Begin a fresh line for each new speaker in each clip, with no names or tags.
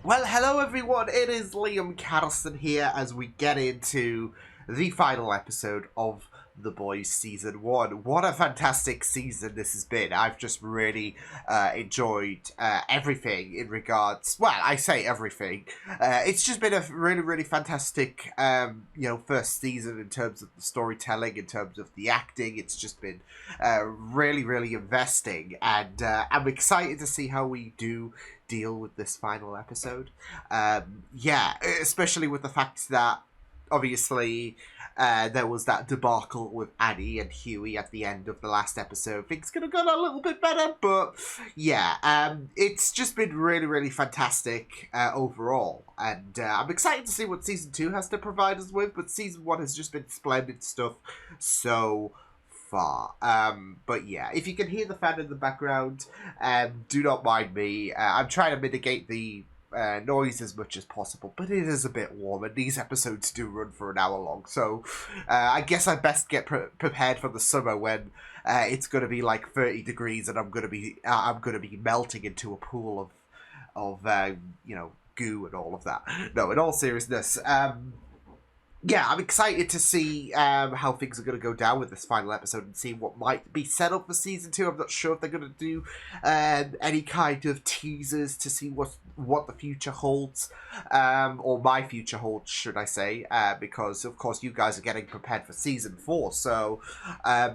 Well, hello everyone, it is Liam Caddleston here as we get into the final episode of The Boys Season 1. What a fantastic season this has been. I've just really enjoyed everything in regards, well, I say everything. It's just been a really fantastic, first season in terms of the storytelling, in terms of the acting. It's just been really investing, and I'm excited to see how we do deal with this final episode. Especially with the fact that obviously there was that debacle with Annie and Huey at the end of the last episode. Things could have gone a little bit better, but it's just been really fantastic overall, and I'm excited to see what season 2 has to provide us with, but season 1 has just been splendid stuff so far. But yeah, if you can hear the fan in the background, do not mind me. I'm trying to mitigate the noise as much as possible, but it is a bit warm, and these episodes do run for an hour long, so I guess I best get prepared for the summer when it's going to be like 30 degrees and I'm going to be melting into a pool of goo and all of that. No, in all seriousness, I'm excited to see how things are going to go down with this final episode and see what might be set up for season 2. I'm not sure if they're going to do any kind of teasers to see what the future holds, or my future holds, should I say, because of course you guys are getting prepared for season 4. So, with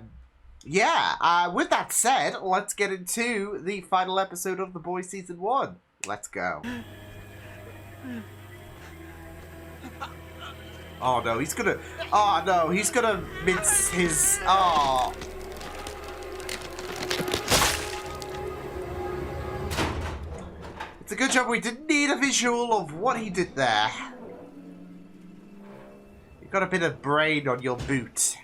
that said, let's get into the final episode of The Boys Season 1. Let's go. Oh no, he's gonna mince his, It's a good job we didn't need a visual of what he did there. You've got a bit of brain on your boot.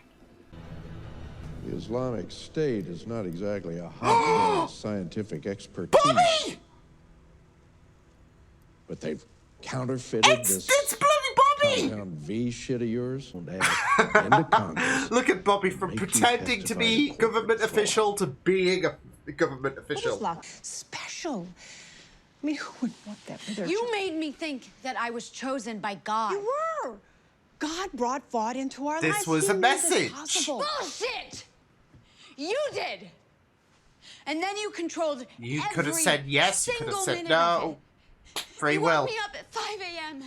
The Islamic State is not exactly a hotbed of scientific expertise.
Bobby!
But they've counterfeited this compound V shit of yours into Congress.
Look at Bobby, from pretending to be government official to being a government official.
What is special? I mean, who would want that for their
You made me think that I was chosen by God.
You were. God brought thought into our lives.
This was a message.
Bullshit! You did! And then you controlled
You could have said yes, you could have said no. Free will.
You woke me up at 5 a.m.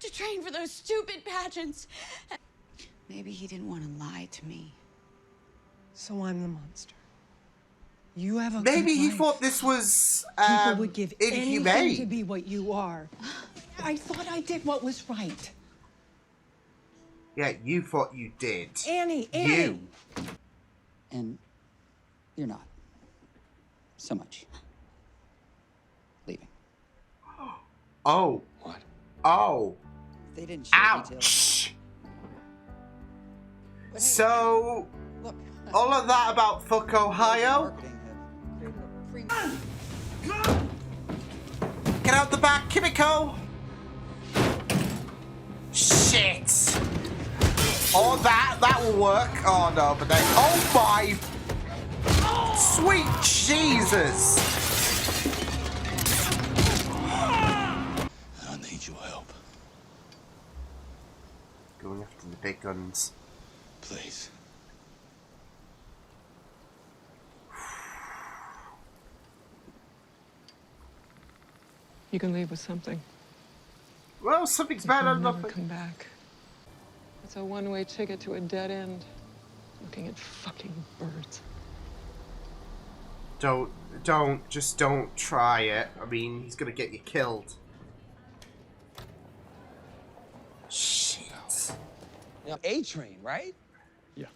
to train for those stupid pageants. Maybe he didn't want to lie to me.
So I'm the monster. You have a
Maybe he
life.
thought this was
People would give
inhumane.
anything to be what you are. I thought I did what was right.
Yeah, you thought you did.
Annie.
You.
And you're not. So much. Leaving.
Oh.
What?
Oh.
They didn't share details.
Ouch.
But hey,
So,
look,
all of that about fuck Ohio?
marketing have created a premium.
Get out the back, Kimiko! Shit! Oh, that will work. Oh no, but then, oh my sweet Jesus!
I need your help.
Going after the big guns.
Please.
You can leave with something.
Well, something's better
You'll
than
never
nothing.
come back. It's a one-way ticket to a dead end. Looking at fucking birds.
Just don't try it. I mean, he's gonna get you killed. Shit.
A-Train, right?
Yeah.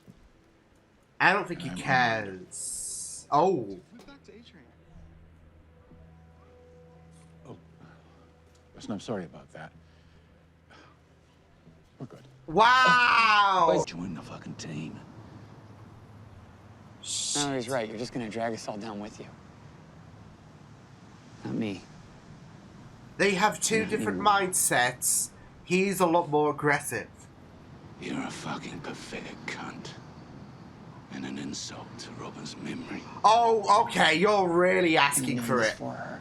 I don't think he cares. Oh.
Listen, I'm sorry about that. We're good.
Wow!
Join the fucking team.
No, he's right. You're just gonna drag us all down with you. Not me.
They have two different mindsets. He's a lot more aggressive.
You're a fucking pathetic cunt. And an insult to Robin's memory.
Oh, okay, you're really asking for it.
For her.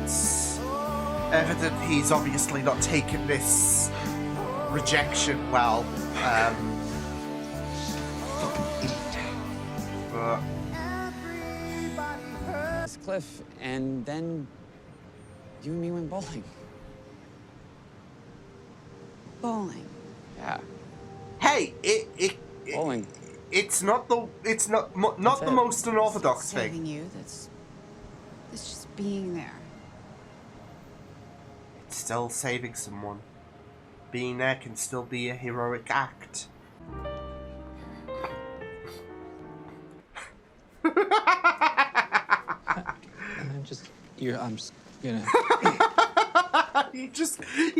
it's evident he's obviously not taken this rejection well. But
This cliff, and then you and me went bowling.
Bowling.
Yeah,
hey,
bowling.
it's not the
That's
the
it.
most unorthodox
Saving
thing.
you, that's just being there.
It's still saving someone. Being there can still be a heroic act.
I'm just gonna.
he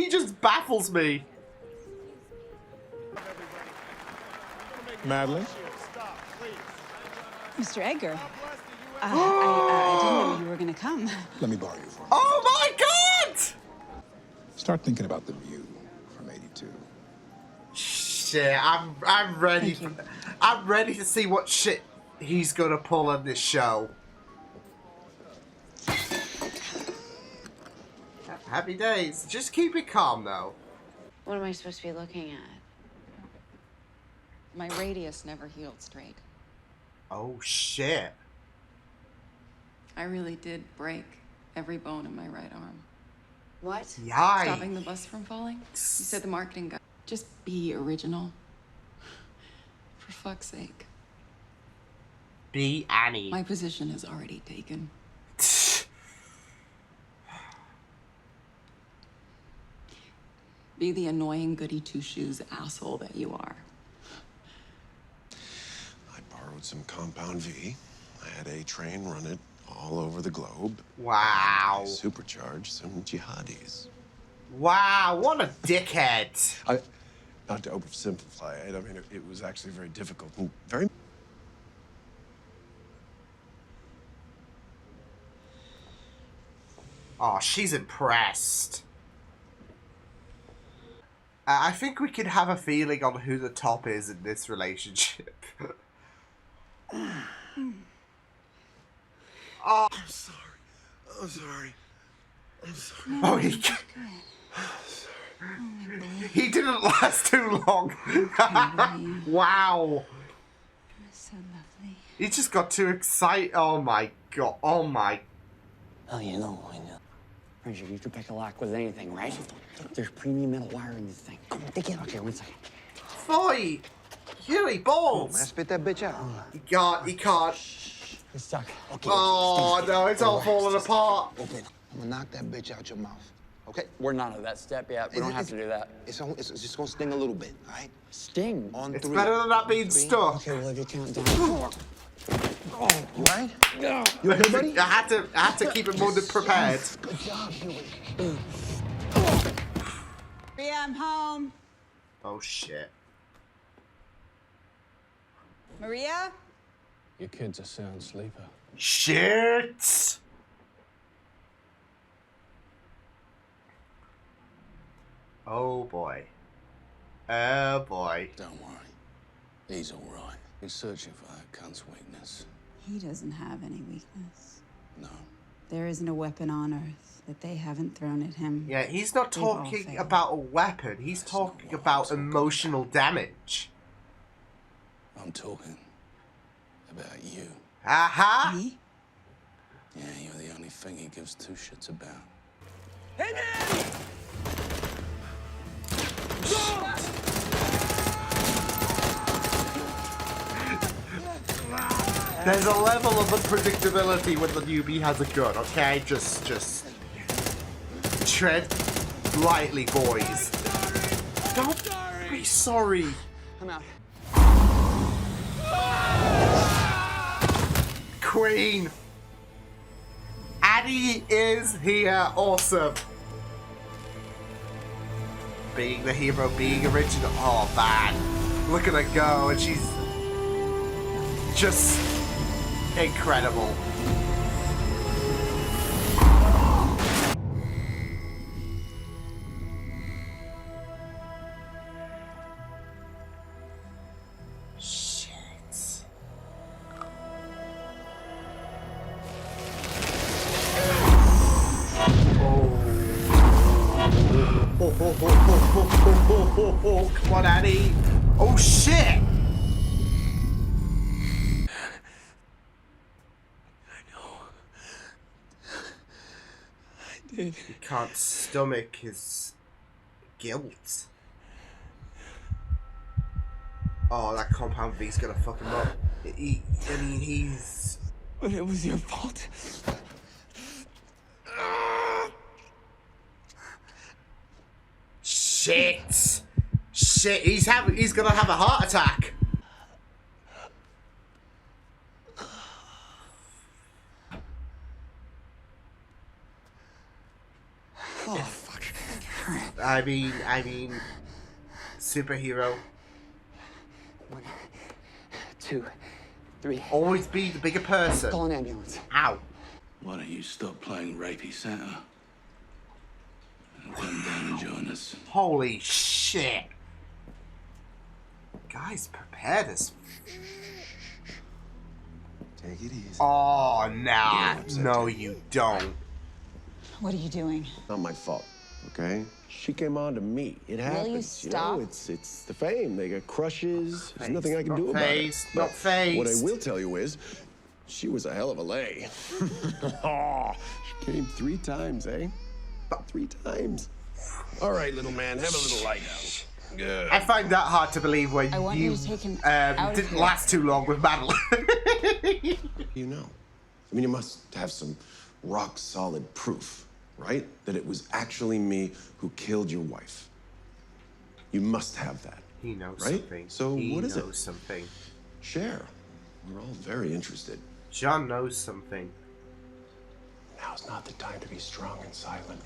just baffles me.
Madeline?
Mr. Edgar, I didn't know you were gonna come.
Let me borrow you for a minute.
Oh my god!
Start thinking about the view from 82.
Shit, I'm ready.
Thank you.
I'm ready to see what shit he's gonna pull on this show. Happy days. Just keep it calm though.
What am I supposed to be looking at?
My radius never healed straight.
Oh shit.
I really did break every bone in my right arm.
What?
Stopping the
Yikes.
bus from falling? You said the marketing guy. Just be original. For fuck's sake.
Be Annie.
My position is already taken. Be the annoying goody two-shoes asshole that you are.
I borrowed some Compound V. I had A Train run it all over the globe.
Wow.
I supercharged some jihadis.
Wow, what a dickhead.
Not to oversimplify it, I mean, it was actually very difficult and very...
Oh, she's impressed. I think we can have a feeling on who the top is in this relationship. Oh.
I'm sorry. I'm sorry. I'm sorry.
Oh, he didn't last too long. Wow.
So lovely.
He just got too excited. Oh my god. Oh my.
Oh, you know, Ranger, you can pick a lock with anything, right? There's premium metal wire in this thing. Come on, dig in. Okay, 1 second.
Boy. Huey balls.
Man, spit that bitch out.
He can't. He can't.
It's stuck. Okay.
Oh
stay.
no, it's all
Relax.
falling apart.
Open. I'm gonna knock that bitch out your mouth. Okay? We're not at that step yet. We don't have to do that.
It's just gonna sting a little bit, all right?
Sting?
On
It's
3.
better than not being
3.
stuck.
Okay, well, if you count down.
You right?
You okay, buddy? I had to keep him more than prepared.
Good job, Huey.
Maria, I'm home.
Oh shit.
Maria?
Your kid's a sound sleeper.
Shit. Oh boy. Oh boy.
Don't worry. He's all right. He's searching for that cunt's weakness.
He doesn't have any weakness.
No.
There isn't a weapon on Earth that they haven't thrown at him.
Yeah, he's not
They've all
talking
failed.
about a weapon. He's
That's not
talking
what I'm
about
talking
emotional damage.
I'm talking about you.
Aha!
Me?
Yeah, you're the only thing he gives two shits about.
There's a level of unpredictability when the newbie has a gun, okay? Just tread lightly, boys. Don't be sorry.
I'm out.
Queen. Addie is here. Awesome. Being the hero, being original. Oh, man. Look at her go, and she's just incredible. Shit. Come on, Annie. Oh, shit.
Did.
He can't stomach his guilt. Oh, that compound V's gonna fuck him up. He's...
But it was your fault.
Shit. Shit, he's gonna have a heart attack.
Oh, fuck.
I mean, superhero.
1, 2, 3.
Always be the bigger person.
Call an ambulance.
Ow.
Why don't you stop playing rapey Santa and come down and join us?
Holy shit. Guys, prepared as...
Take it easy.
Oh, nah. No, you don't.
What are you doing?
Not my fault, okay? She came on to me. It happens.
you stop?
know, it's the fame. They get crushes. There's nothing I can
Not
do about it.
phased, not phased.
What I will tell you is, she was a hell of a lay. Oh, she came 3 times, eh? About 3 times. All right, little man, have a little lie down. Good.
I find that hard to believe when
I want you to take him out of
didn't
here.
last too long with Madeline.
You know. I mean, you must have some rock solid proof, right? That it was actually me who killed your wife. You must have that.
He knows
Right?
something.
So
he
what is it?
knows something.
Share. We're all very interested.
John knows something.
Now's not the time to be strong and silent.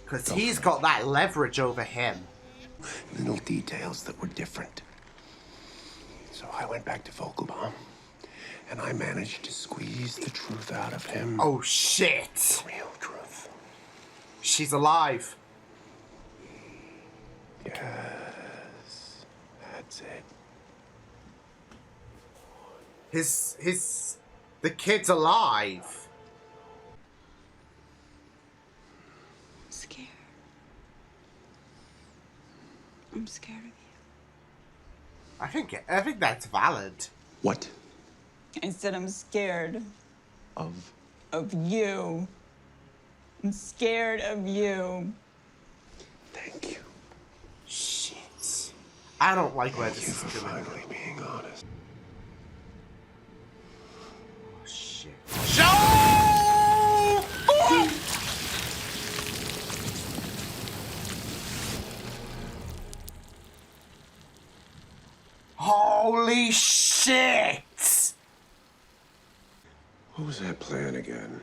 Because he's got that leverage over him.
Little details that were different. So I went back to Vogelbaum, and I managed to squeeze the truth out of him.
Oh, shit.
Real truth.
She's alive.
Yes. That's it.
The kid's alive.
Scared. I'm scared of you.
I think that's valid.
What?
I said I'm scared
Of?
of you. I'm scared of you.
Thank you.
Shit. I don't like where
Thank you
this
for
is going.
finally being honest.
Oh, shit. Show! Oh! Holy shit!
What was that plan again?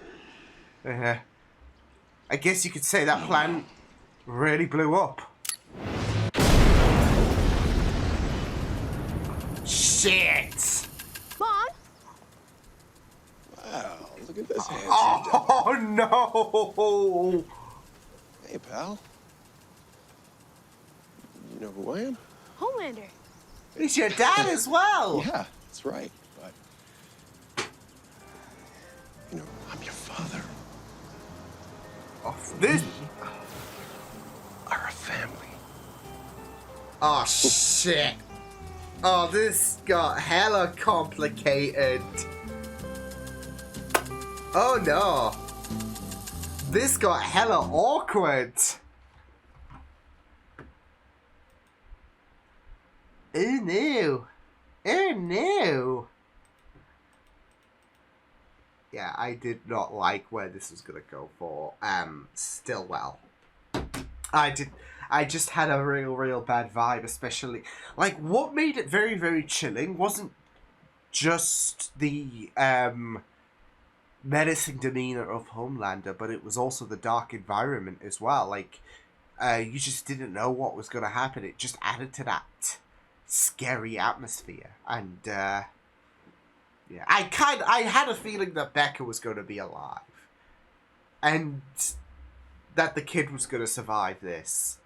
I guess you could say that plan really blew up. Shit!
Mom?
Wow, look at this handsome
Oh no!
Hey, pal. You know who I am?
Homelander.
He's your dad as well!
Yeah, that's right. But, you know, I'm your father.
Oh, this...
Are a family.
Oh shit! Oh, this got hella complicated. Oh no! This got hella awkward. Oh no! Oh no! Yeah, I did not like where this was gonna go for. Stillwell. I just had a real bad vibe, especially like what made it very, very chilling wasn't just the menacing demeanor of Homelander, but it was also the dark environment as well. Like you just didn't know what was gonna happen. It just added to that scary atmosphere. And yeah, I had a feeling that Becca was gonna be alive. And that the kid was gonna survive this.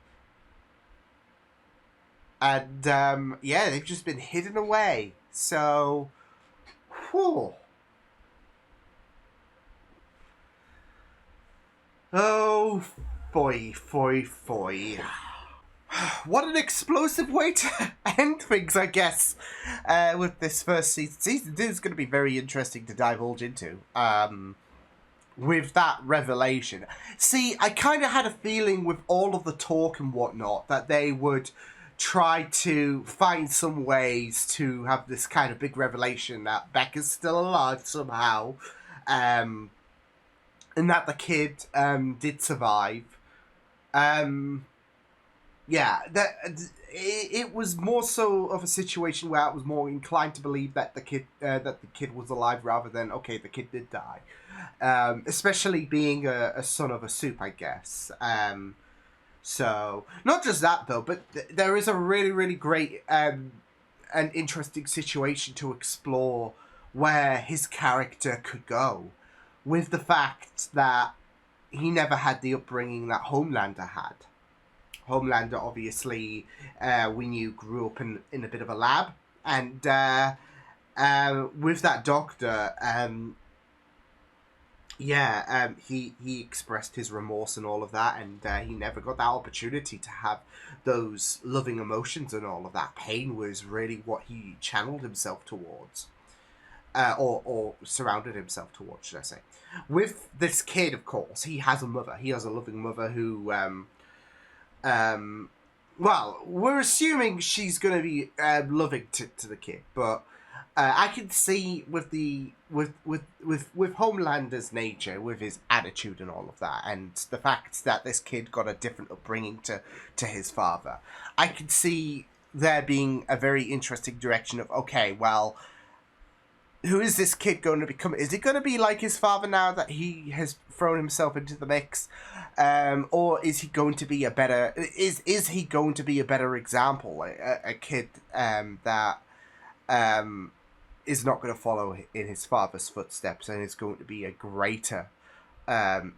And, yeah, they've just been hidden away. So, whew. Oh, Foy, foy, foy. What an explosive way to end things, I guess, with this first season. Season 2 is going to be very interesting to divulge into, with that revelation. See, I kind of had a feeling with all of the talk and whatnot that they would try to find some ways to have this kind of big revelation that Becca's still alive somehow, and that the kid did survive. Yeah, it was more so of a situation where I was more inclined to believe that the kid was alive rather than, okay, the kid did die. Especially being a son of a soup, I guess. So not just that though, but there is a really, really great and interesting situation to explore where his character could go, with the fact that he never had the upbringing that Homelander had. Homelander, obviously, we knew grew up in a bit of a lab, and with that doctor, he expressed his remorse and all of that, and he never got that opportunity to have those loving emotions and all of that. Pain was really what he channeled himself towards, or surrounded himself towards, should I say. With this kid, of course, he has a mother. He has a loving mother who, well, we're assuming she's going to be loving to the kid, but I can see with Homelander's nature, with his attitude and all of that, and the fact that this kid got a different upbringing to his father, I can see there being a very interesting direction of, okay, well, who is this kid going to become? Is he going to be like his father now that he has thrown himself into the mix, or is he going to be a better? Is he going to be a better example? A kid that is not going to follow in his father's footsteps and is going to be a greater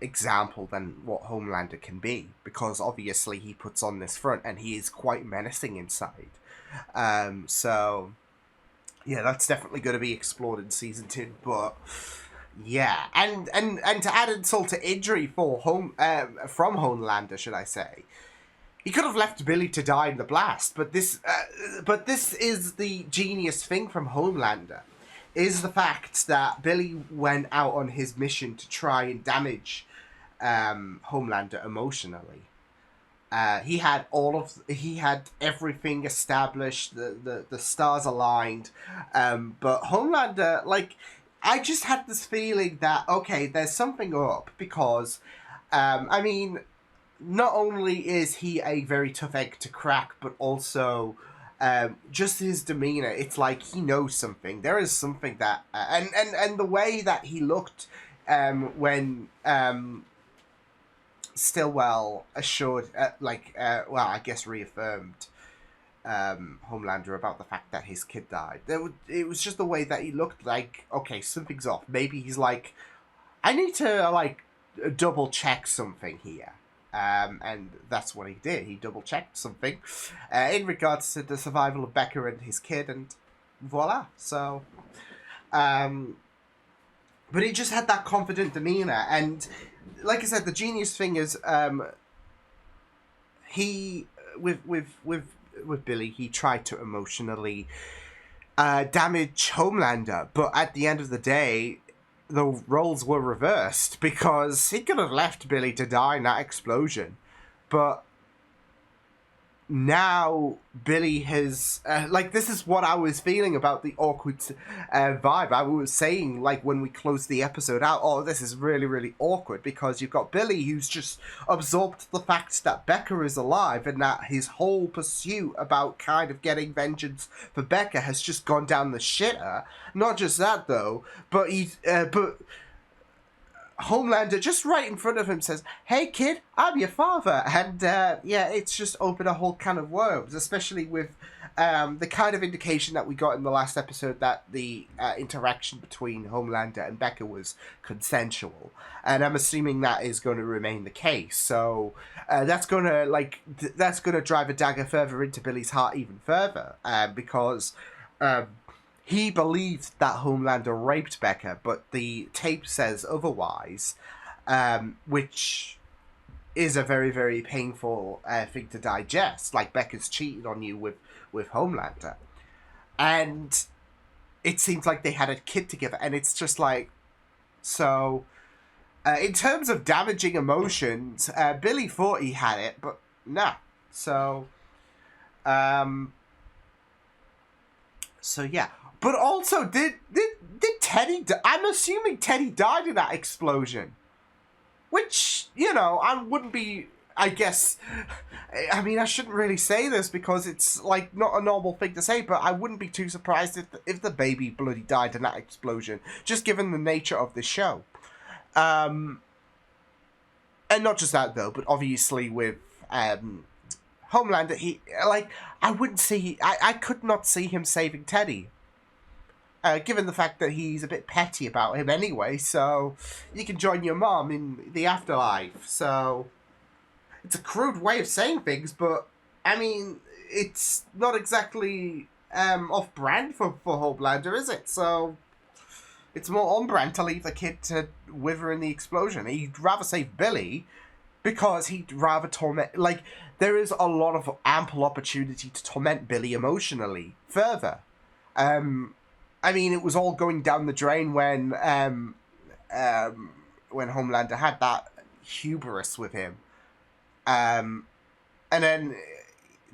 example than what Homelander can be, because obviously he puts on this front and he is quite menacing inside. So. Yeah, that's definitely going to be explored in season 2, but yeah, and to add insult to injury from Homelander, should I say, he could have left Billy to die in the blast, but this is the genius thing from Homelander, is the fact that Billy went out on his mission to try and damage Homelander emotionally. He had everything established, the stars aligned, but Homelander, like, I just had this feeling that, okay, there's something up, because, I mean, not only is he a very tough egg to crack, but also, just his demeanor, it's like he knows something. There is something that, and the way that he looked, when, Stillwell assured, I guess reaffirmed Homelander about the fact that his kid died. It was just the way that he looked, like, okay, something's off. Maybe he's like, I need to, like, double check something here. And that's what he did. He double checked something in regards to the survival of Becca and his kid, and voila. So, but he just had that confident demeanor, and like I said, the genius thing is, he with Billy, he tried to emotionally damage Homelander, but at the end of the day, the roles were reversed, because he could have left Billy to die in that explosion, but now Billy has this is what I was feeling about the awkward vibe. I was saying, like, when we closed the episode out, oh, this is really, really awkward, because you've got Billy who's just absorbed the fact that Becca is alive, and that his whole pursuit about kind of getting vengeance for Becca has just gone down the shitter. Not just that though, but Homelander, just right in front of him, says, "Hey kid, I'm your father," and it's just opened a whole can of worms, especially with the kind of indication that we got in the last episode that the interaction between Homelander and Becca was consensual, and I'm assuming that is going to remain the case. So that's going to drive a dagger further into Billy's heart even further, because he believed that Homelander raped Becca, but the tape says otherwise, which is a very, very painful thing to digest. Like, Becca's cheated on you with Homelander. And it seems like they had a kid together, and it's just like, so... in terms of damaging emotions, Billy thought he had it, but nah. So, yeah. But also, did Teddy... I'm assuming Teddy died in that explosion. Which, you know, I wouldn't be... I guess... I mean, I shouldn't really say this because it's, like, not a normal thing to say, but I wouldn't be too surprised if the baby bloody died in that explosion, just given the nature of the show. And not just that, though, but obviously with Homelander, he, like, I wouldn't see... I could not see him saving Teddy. Given the fact that he's a bit petty about him anyway, so you can join your mom in the afterlife. So it's a crude way of saying things, but I mean, it's not exactly off-brand for Homelander, is it? So it's more on-brand to leave the kid to wither in the explosion. He'd rather save Billy because he'd rather torment... Like, there is a lot of ample opportunity to torment Billy emotionally further. I mean, it was all going down the drain when Homelander had that hubris with him. And then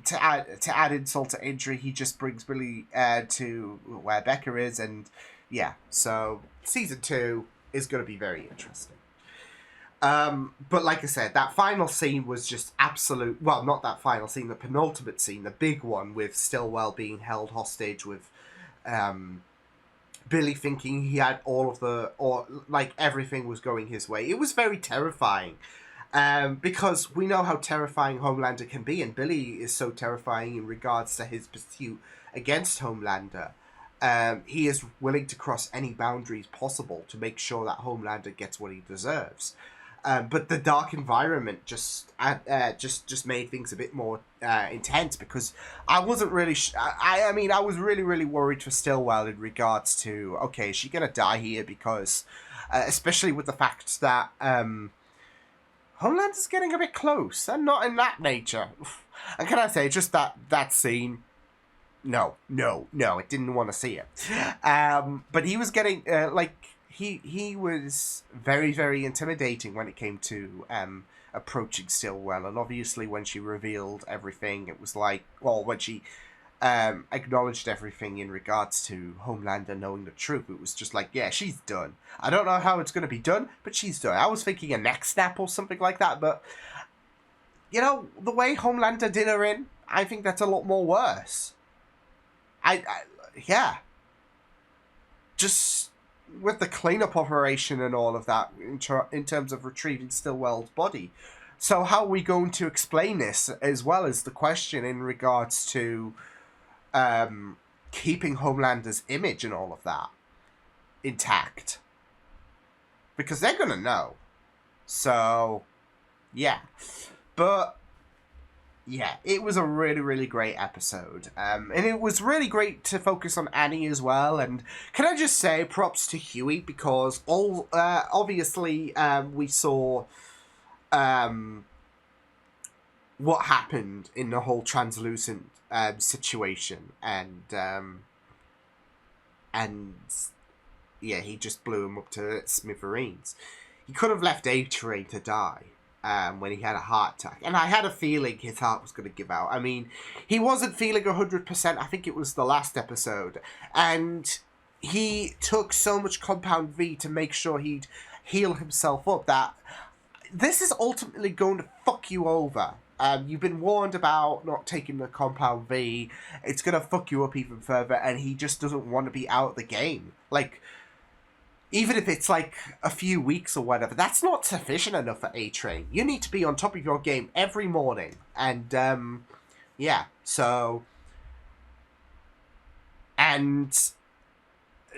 to add insult to injury, he just brings Billy to where Becca is, and yeah, so season 2 is going to be very interesting. But like I said, that final scene was just absolute... Well, not that final scene, the penultimate scene, the big one with Stillwell being held hostage with... Billy thinking he had all of the... Or, like, everything was going his way. It was very terrifying. Because we know how terrifying Homelander can be, and Billy is so terrifying in regards to his pursuit against Homelander. He is willing to cross any boundaries possible to make sure that Homelander gets what he deserves. But the dark environment just made things a bit more intense, because I wasn't really... I mean, I was really, really worried for Stillwell in regards to, okay, is she going to die here? Because, especially with the fact that Homelander's getting a bit close, and not in that nature. And can I say, just that scene... No, it didn't want to see it. But he was getting, he was very, very intimidating when it came to approaching Stillwell. And obviously when she revealed everything, it was like, well, when she acknowledged everything in regards to Homelander knowing the truth, it was just like, yeah, she's done. I don't know how it's going to be done, but she's done. I was thinking a neck snap or something like that, but, you know, the way Homelander did her in, I think that's a lot more worse. Yeah. Just with the cleanup operation and all of that in terms of retrieving Stillwell's body. So how are we going to explain this, as well as the question in regards to keeping Homelander's image and all of that intact? Because they're going to know. So, yeah. But... yeah, it was a really, really great episode. And it was really great to focus on Annie as well. And can I just say props to Huey, because obviously we saw what happened in the whole translucent situation. And yeah, he just blew him up to smithereens. He could have left A-Train to die. When he had a heart attack. And I had a feeling his heart was going to give out. I mean, he wasn't feeling 100%. I think it was the last episode. And he took so much Compound V to make sure he'd heal himself up that this is ultimately going to fuck you over. You've been warned about not taking the Compound V. It's going to fuck you up even further. And he just doesn't want to be out of the game. Like... even if it's like a few weeks or whatever, that's not sufficient enough for A-Train. You need to be on top of your game every morning. And, yeah, so... and,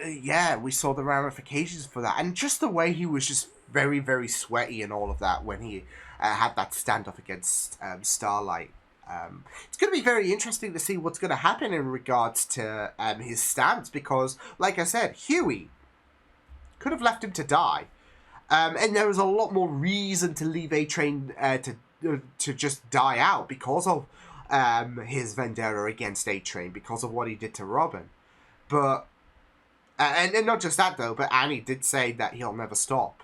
yeah, we saw the ramifications for that. And just the way he was just very, very sweaty and all of that when he had that standoff against Starlight. It's going to be very interesting to see what's going to happen in regards to his stance. Because, like I said, Huey... could have left him to die. And there was a lot more reason to leave A-Train to just die out because of his vendetta against A-Train, because of what he did to Robin. But and not just that though, but Annie did say that he'll never stop.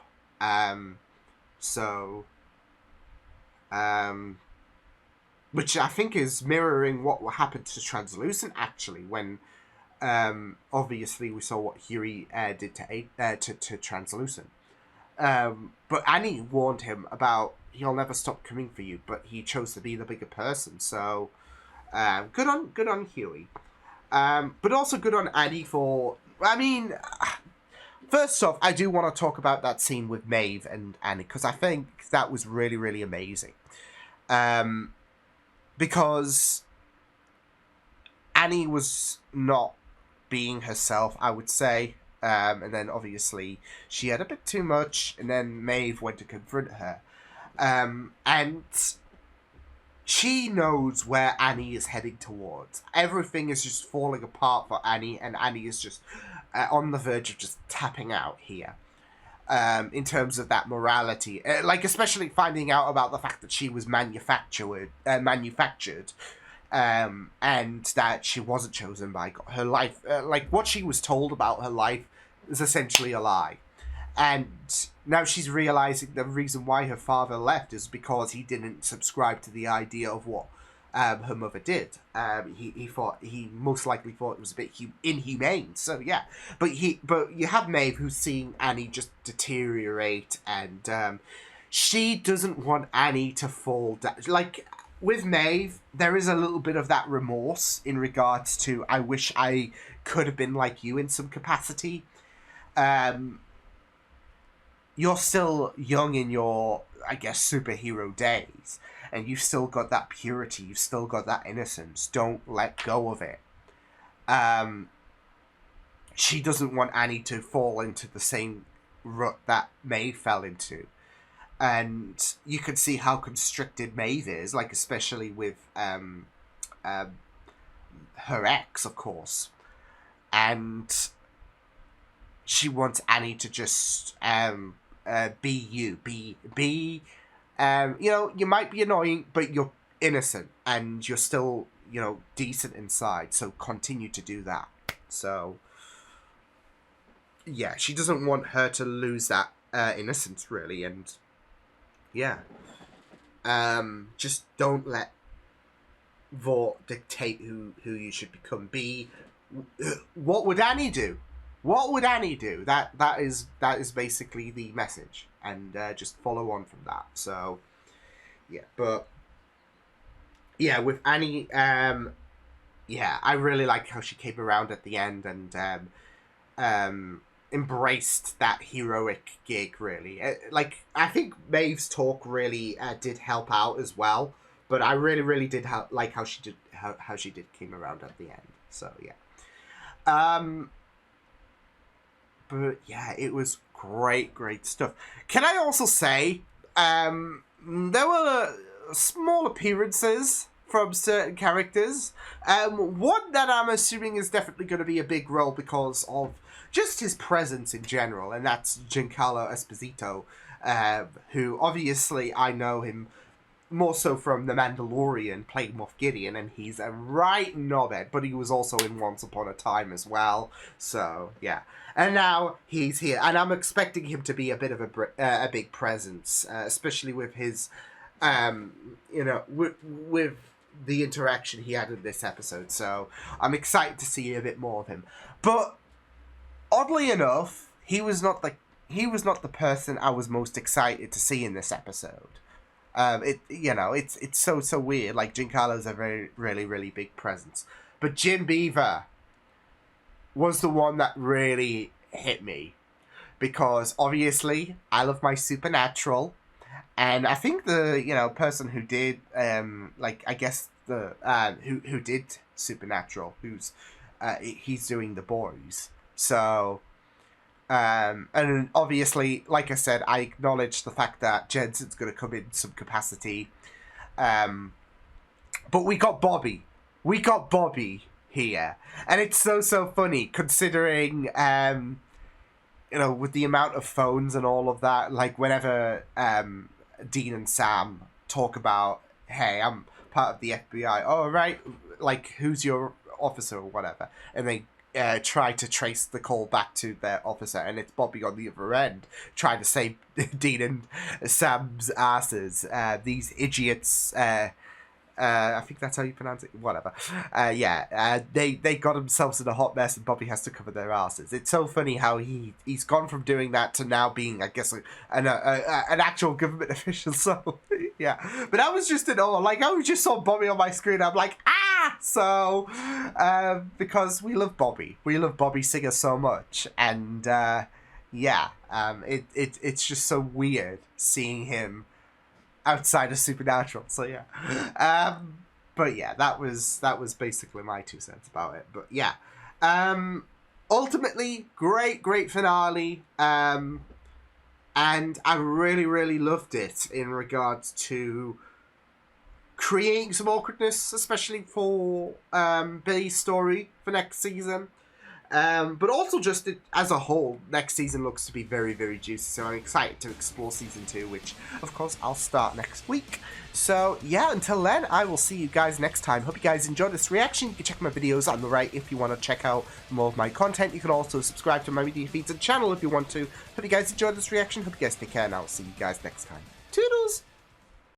Which I think is mirroring what happened to Translucent actually, when obviously we saw what Huey did to Translucent. But Annie warned him about he'll never stop coming for you, but he chose to be the bigger person. So good on Huey. But also good on Annie for, I mean, first off, I do want to talk about that scene with Maeve and Annie, because I think that was really, really amazing. Because Annie was not being herself, I would say. And then obviously she had a bit too much, and then Maeve went to confront her. And she knows where Annie is heading towards. Everything is just falling apart for Annie, and Annie is just on the verge of just tapping out here. In terms of that morality. Like, especially finding out about the fact that she was manufactured, and that she wasn't chosen by God. Her life, like, what she was told about her life is essentially a lie. And now she's realizing the reason why her father left is because he didn't subscribe to the idea of what her mother did. He most likely thought it was a bit inhumane. So yeah, but you have Maeve who's seeing Annie just deteriorate, and she doesn't want Annie to fall down. Like with Maeve, there is a little bit of that remorse in regards to, I wish I could have been like you in some capacity. You're still young in your, I guess, superhero days, and you've still got that purity, you've still got that innocence. Don't let go of it. She doesn't want Annie to fall into the same rut that Maeve fell into. And you can see how constricted Maeve is, like, especially with her ex, of course. And she wants Annie to just be you. Be you know, you might be annoying, but you're innocent, and you're still, you know, decent inside, so continue to do that. So, yeah, she doesn't want her to lose that innocence, really, and yeah. Just don't let Vought dictate who you should become. What would Annie do? What would Annie do? That is basically the message, and just follow on from that. So, yeah, but yeah, with Annie, yeah, I really like how she came around at the end and embraced that heroic gig. Really, like, I think Maeve's talk really did help out as well. But I really, really did like how she did came around at the end. So yeah. But yeah, it was great stuff. Can I also say, there were small appearances from certain characters. One that I'm assuming is definitely going to be a big role because of just his presence in general, and that's Giancarlo Esposito, who obviously I know him more so from The Mandalorian, playing Moff Gideon, and he's a right knobhead, but he was also in Once Upon a Time as well, so, yeah. And now he's here, and I'm expecting him to be a bit of a big presence, especially with his, you know, with the interaction he had in this episode, so I'm excited to see a bit more of him. But, oddly enough, he was not the person I was most excited to see in this episode. It's so weird. Like, Giancarlo's a very, really, really big presence. But Jim Beaver was the one that really hit me. Because, obviously, I love my Supernatural. And I think the, you know, person who did, who did Supernatural, he's doing The Boys. So, and obviously, like I said, I acknowledge the fact that Jensen's going to come in some capacity. But we got Bobby. We got Bobby here. And it's so funny, considering you know, with the amount of phones and all of that, like whenever Dean and Sam talk about, hey, I'm part of the FBI, oh, right, like, who's your officer or whatever, and they try to trace the call back to their officer, and it's Bobby on the other end trying to save Dean and Sam's asses. These idiots, I think that's how you pronounce it. Whatever. They got themselves in a hot mess, and Bobby has to cover their asses. It's so funny how he's gone from doing that to now being, I guess, an actual government official. So yeah, but I was just in awe. Like, I just saw Bobby on my screen. I'm like, ah. So because we love Bobby Singer so much, and it's just so weird seeing him outside of Supernatural. So yeah, but yeah, that was basically my 2 cents about it. But yeah, ultimately great finale, and I really loved it in regards to creating some awkwardness, especially for Billy's story for next season. But also just as a whole, next season looks to be very juicy, so I'm excited to explore season 2, which of course I'll start next week. So yeah, until then, I will see you guys next time. Hope you guys enjoyed this reaction. You can check my videos on the right if you want to check out more of my content. You can also subscribe to my media feeds and channel if you want to. Hope you guys enjoyed this reaction. Hope you guys take care, and I'll see you guys next time. Toodles!